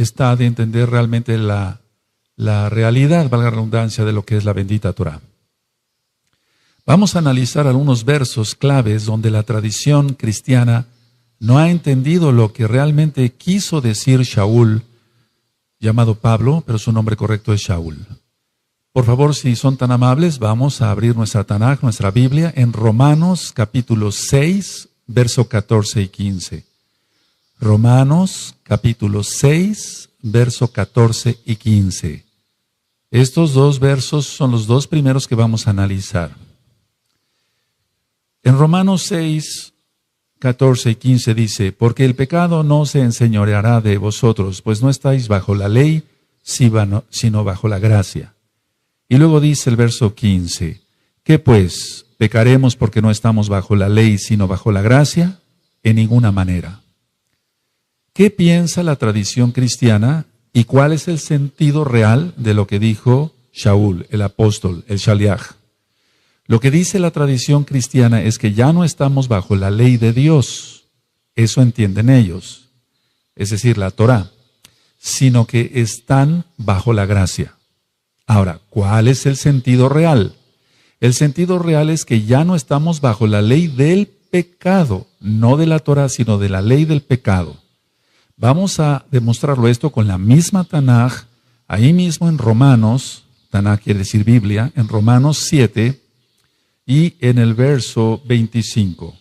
está de entender realmente la realidad, valga la redundancia, de lo que es la bendita Torah. Vamos a analizar algunos versos claves donde la tradición cristiana no ha entendido lo que realmente quiso decir Shaul, llamado Pablo, pero su nombre correcto es Shaul. Por favor, si son tan amables, vamos a abrir nuestra Tanaj, nuestra Biblia, en Romanos capítulo 6, verso 14 y 15. Romanos capítulo 6, verso 14 y 15. Estos dos versos son los dos primeros que vamos a analizar. En Romanos 6, 14 y 15 dice, porque el pecado no se enseñoreará de vosotros, pues no estáis bajo la ley, sino bajo la gracia. Y luego dice el verso 15, ¿qué pues? ¿Pecaremos porque no estamos bajo la ley, sino bajo la gracia? En ninguna manera. ¿Qué piensa la tradición cristiana y cuál es el sentido real de lo que dijo Shaul, el apóstol, el Shaliach? Lo que dice la tradición cristiana es que ya no estamos bajo la ley de Dios, eso entienden ellos, es decir, la Torah, sino que están bajo la gracia. Ahora, ¿cuál es el sentido real? El sentido real es que ya no estamos bajo la ley del pecado, no de la Torah, sino de la ley del pecado. Vamos a demostrarlo esto con la misma Tanaj, ahí mismo en Romanos, Tanaj quiere decir Biblia, en Romanos 7, y en el verso 25.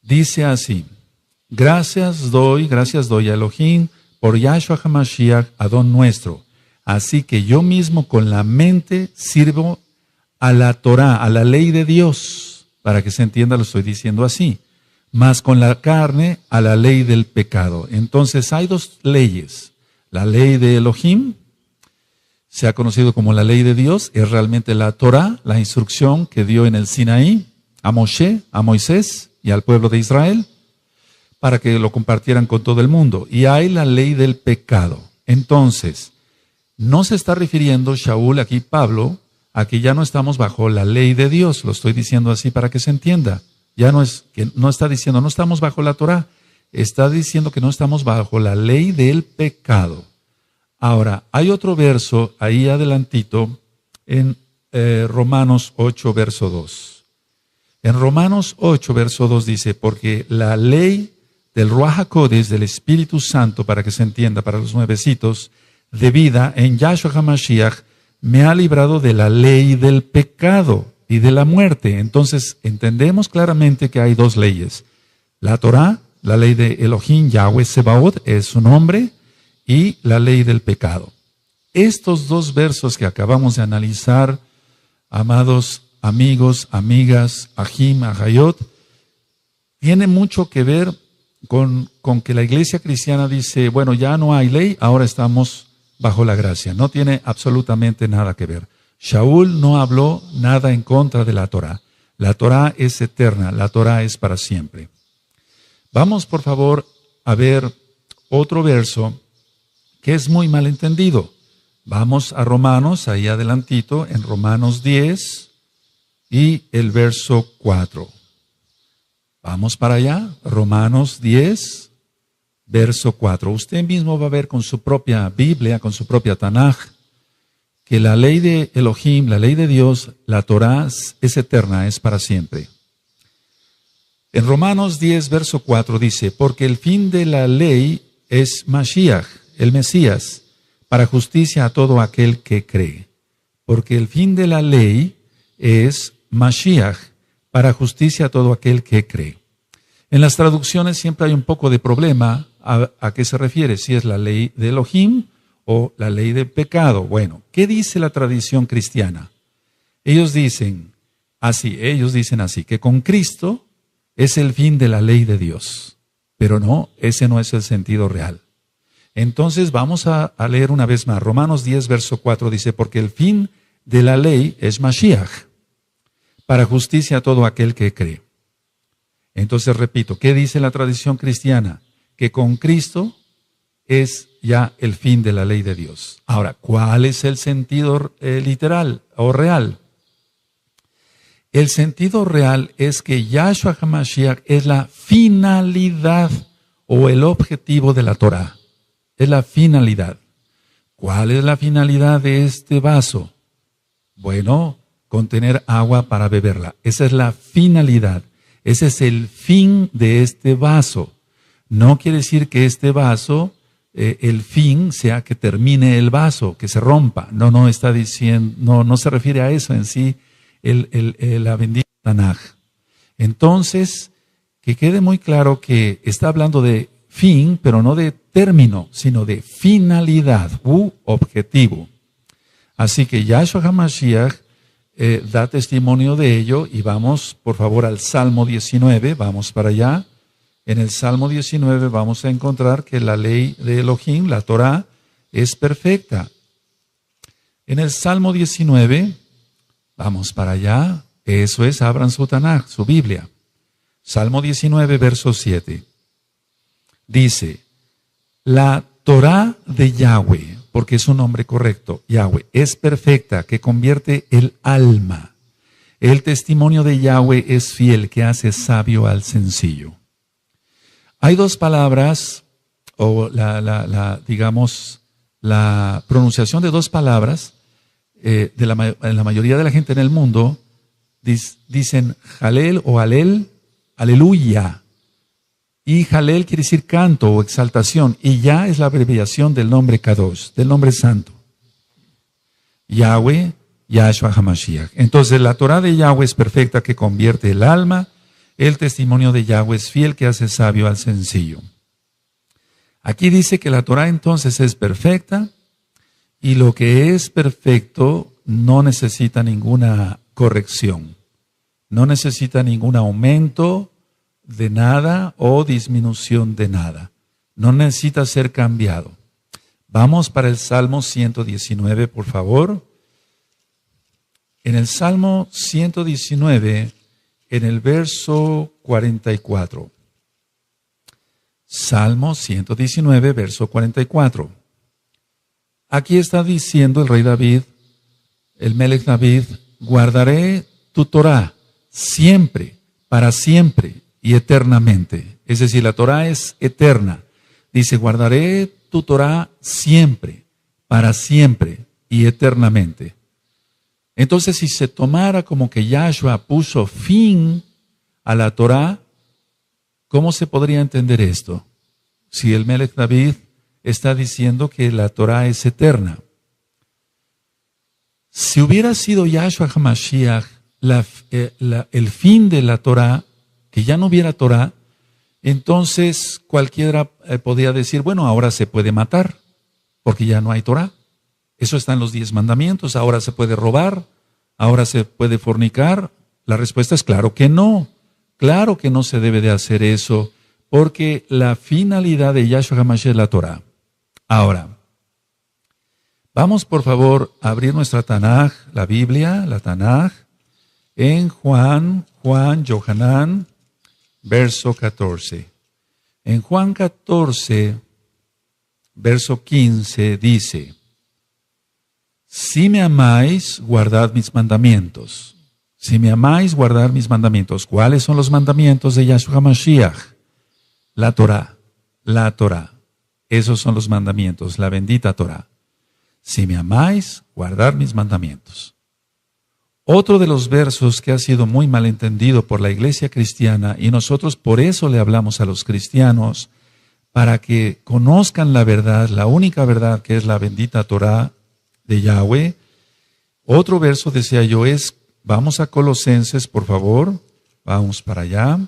Dice así, gracias doy a Elohim por Yahshua HaMashiach, Adón nuestro. Así que yo mismo con la mente sirvo a la Torah, a la ley de Dios. Para que se entienda lo estoy diciendo así. Mas con la carne a la ley del pecado. Entonces hay dos leyes. La ley de Elohim, se ha conocido como la ley de Dios, es realmente la Torah, la instrucción que dio en el Sinaí a Moshe, a Moisés y al pueblo de Israel, para que lo compartieran con todo el mundo. Y hay la ley del pecado. Entonces, no se está refiriendo Shaul, aquí Pablo, a que ya no estamos bajo la ley de Dios. Lo estoy diciendo así para que se entienda. Ya no es que no está diciendo no estamos bajo la Torah, está diciendo que no estamos bajo la ley del pecado. Ahora, hay otro verso ahí adelantito en Romanos 8, verso 2. En Romanos 8, verso 2 dice, porque la ley del Ruach HaKodesh, del Espíritu Santo, para que se entienda, para los nuevecitos, de vida en Yahshua HaMashiach, me ha librado de la ley del pecado y de la muerte. Entonces, entendemos claramente que hay dos leyes. La Torah, la ley de Elohim, Yahweh Sebaot, es su nombre, y la ley del pecado. Estos dos versos que acabamos de analizar, amados amigos, amigas, Ahim, Ahayot, tienen mucho que ver con que la iglesia cristiana dice, bueno, ya no hay ley, ahora estamos bajo la gracia. No tiene absolutamente nada que ver. Shaul no habló nada en contra de la Torah. La Torah es eterna, la Torah es para siempre. Vamos, por favor, a ver otro verso que es muy mal entendido. Vamos a Romanos, ahí adelantito, en Romanos 10 y el verso 4. Vamos para allá, Romanos 10, verso 4. Usted mismo va a ver con su propia Biblia, con su propia Tanaj, que la ley de Elohim, la ley de Dios, la Torah es eterna, es para siempre. En Romanos 10, verso 4 dice, porque el fin de la ley es Mashiach, el Mesías, para justicia a todo aquel que cree. Porque el fin de la ley es Mashiach, para justicia a todo aquel que cree. En las traducciones siempre hay un poco de problema a qué se refiere, si es la ley de Elohim o la ley del pecado. Bueno, ¿qué dice la tradición cristiana? Ellos dicen así, que con Cristo es el fin de la ley de Dios. Pero no, ese no es el sentido real. Entonces vamos a leer una vez más. Romanos 10, verso 4 dice, porque el fin de la ley es Mashiach, para justicia a todo aquel que cree. Entonces repito, ¿qué dice la tradición cristiana? Que con Cristo es ya el fin de la ley de Dios. Ahora, ¿cuál es el sentido literal o real? El sentido real es que Yahshua HaMashiach es la finalidad o el objetivo de la Torah. Es la finalidad. ¿Cuál es la finalidad de este vaso? Bueno, contener agua para beberla. Esa es la finalidad. Ese es el fin de este vaso. No quiere decir que este vaso, el fin sea que termine el vaso, que se rompa. No está diciendo, no se refiere a eso en sí, la bendita Tanaj. Entonces, que quede muy claro que está hablando de fin, pero no de término, sino de finalidad u objetivo. Así que Yahshua HaMashiach da testimonio de ello y vamos, por favor, al Salmo 19, vamos para allá. En el Salmo 19 vamos a encontrar que la ley de Elohim, la Torah, es perfecta. En el Salmo 19, vamos para allá, eso es, abran su Tanaj, su Biblia. Salmo 19, verso 7. Dice, la Torah de Yahweh, porque es un nombre correcto, Yahweh, es perfecta, que convierte el alma. El testimonio de Yahweh es fiel, que hace sabio al sencillo. Hay dos palabras, o digamos, la pronunciación de dos palabras, en la mayoría de la gente en el mundo, dicen Jalel o Alel, aleluya. Y Jalel quiere decir canto o exaltación, y ya es la abreviación del nombre Kadosh, del nombre santo. Yahweh, Yahshua HaMashiach. Entonces la Torah de Yahweh es perfecta, que convierte el alma. El testimonio de Yahweh es fiel, que hace sabio al sencillo. Aquí dice que la Torah entonces es perfecta, y lo que es perfecto no necesita ninguna corrección, no necesita ningún aumento de nada o disminución de nada. No necesita ser cambiado. Vamos para el Salmo 119, por favor. En el Salmo 119, en el verso 44. Salmo 119, verso 44. Aquí está diciendo el rey David, el Melech David, guardaré tu Torah siempre, para siempre y eternamente. Es decir, la Torah es eterna. Dice, guardaré tu Torah siempre, para siempre y eternamente. Entonces, si se tomara como que Yahshua puso fin a la Torah, ¿cómo se podría entender esto? Si el Melech David está diciendo que la Torah es eterna. Si hubiera sido Yahshua HaMashiach el fin de la Torah, que ya no hubiera Torah, entonces cualquiera podría decir, bueno, ahora se puede matar, porque ya no hay Torah. Eso está en los 10 mandamientos. Ahora se puede robar, ahora se puede fornicar. La respuesta es claro que no. Claro que no se debe de hacer eso, porque la finalidad de Yahshua HaMashiach es la Torah. Ahora, vamos por favor a abrir nuestra Tanaj, la Biblia, la Tanaj, en Juan, Yohanan, verso 14. En Juan 14, verso 15 dice, si me amáis, guardad mis mandamientos. Si me amáis, guardad mis mandamientos. ¿Cuáles son los mandamientos de Yahshua HaMashiach? La Torah, la Torah. Esos son los mandamientos, la bendita Torah. Si me amáis, guardad mis mandamientos. Otro de los versos que ha sido muy mal entendido por la iglesia cristiana, y nosotros por eso le hablamos a los cristianos, para que conozcan la verdad, la única verdad que es la bendita Torah de Yahweh. Otro verso, decía yo, vamos a Colosenses, por favor, vamos para allá,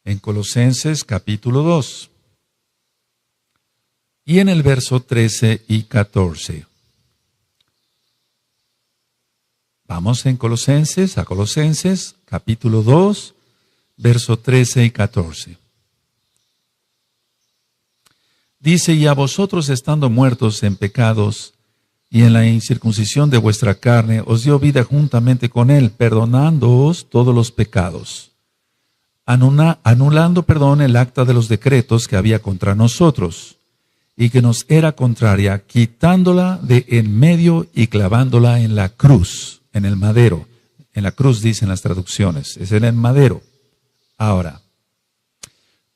en Colosenses capítulo 2, y en el verso 13 y 14. Vamos a Colosenses, capítulo 2, verso 13 y 14. Dice, y a vosotros estando muertos en pecados y en la incircuncisión de vuestra carne, os dio vida juntamente con él, perdonándoos todos los pecados, anulando, el acta de los decretos que había contra nosotros y que nos era contraria, quitándola de en medio y clavándola en la cruz. En el madero. En la cruz dicen las traducciones. Es en el madero. Ahora,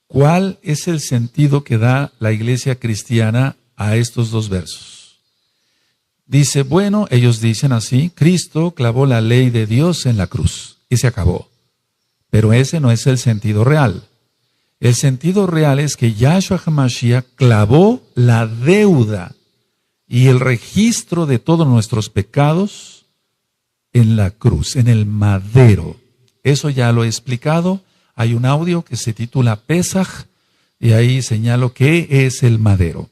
¿cuál es el sentido que da la iglesia cristiana a estos dos versos. Dice, bueno, ellos dicen así, Cristo clavó la ley de Dios en la cruz y se acabó. Pero ese no es el sentido real. El sentido real es que Yahshua HaMashiach clavó la deuda y el registro de todos nuestros pecados en la cruz, en el madero. Eso ya lo he explicado. Hay un audio que se titula Pesaj y ahí señalo qué es el madero.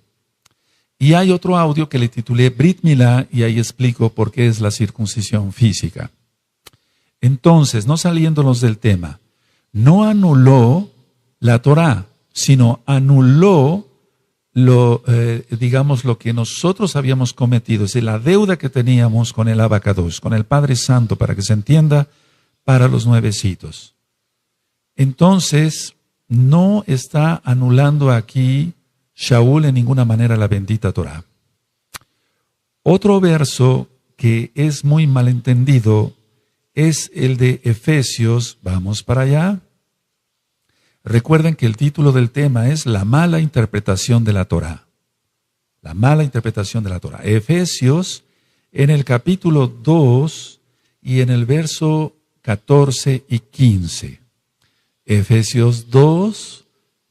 Y hay otro audio que le titulé Brit Milá y ahí explico por qué es la circuncisión física. Entonces, no saliéndonos del tema, no anuló la Torá, sino anuló lo que nosotros habíamos cometido, es decir, la deuda que teníamos con el Abacados, con el Padre Santo, para que se entienda, para los nuevecitos. Entonces, no está anulando aquí Shaul en ninguna manera la bendita Torá. Otro verso que es muy malentendido es el de Efesios. Vamos para allá. Recuerden que el título del tema es la mala interpretación de la Torá. La mala interpretación de la Torá. Efesios, en el capítulo 2 y en el verso 14 y 15. Efesios 2,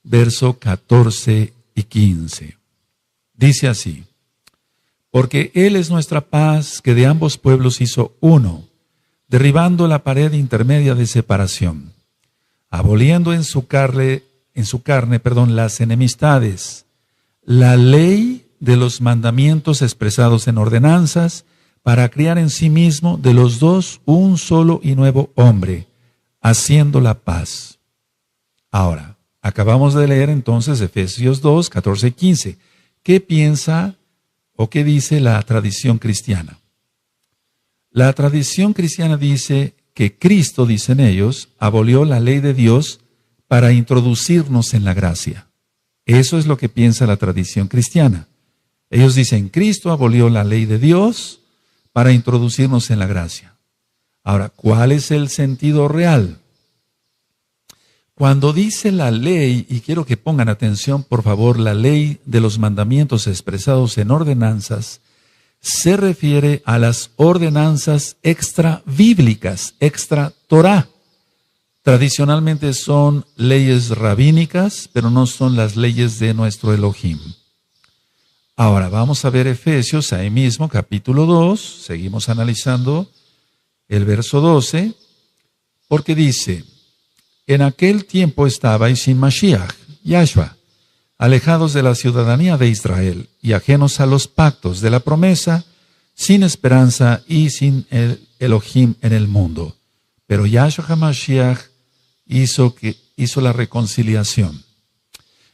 verso 14 y 15. Dice así, porque Él es nuestra paz, que de ambos pueblos hizo uno, derribando la pared intermedia de separación, aboliendo en su carne, las enemistades, la ley de los mandamientos expresados en ordenanzas, para crear en sí mismo de los dos un solo y nuevo hombre, haciendo la paz. Ahora, acabamos de leer entonces Efesios 2, 14 y 15. ¿Qué piensa o qué dice la tradición cristiana? La tradición cristiana dice que Cristo, dicen ellos, abolió la ley de Dios para introducirnos en la gracia. Eso es lo que piensa la tradición cristiana. Ellos dicen, Cristo abolió la ley de Dios para introducirnos en la gracia. Ahora, ¿cuál es el sentido real? Cuando dice la ley, y quiero que pongan atención, por favor, la ley de los mandamientos expresados en ordenanzas, se refiere a las ordenanzas extra bíblicas, extra Torá. Tradicionalmente son leyes rabínicas, pero no son las leyes de nuestro Elohim. Ahora vamos a ver Efesios, ahí mismo, capítulo 2, seguimos analizando el verso 12, porque dice, en aquel tiempo estabais sin Mashiach, Yahshua, alejados de la ciudadanía de Israel y ajenos a los pactos de la promesa, sin esperanza y sin el Elohim en el mundo. Pero Yahshua HaMashiach hizo la reconciliación.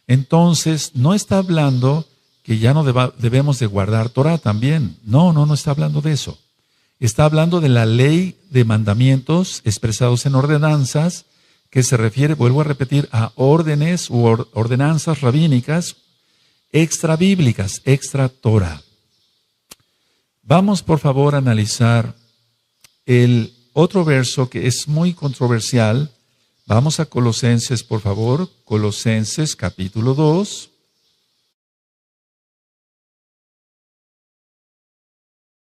Entonces, no está hablando que ya no debemos de guardar Torah también. No está hablando de eso. Está hablando de la ley de mandamientos expresados en ordenanzas, que se refiere, vuelvo a repetir, a órdenes u ordenanzas rabínicas extra bíblicas, extra Torah. Vamos, por favor, a analizar el otro verso que es muy controversial. Vamos a Colosenses, por favor, Colosenses capítulo 2.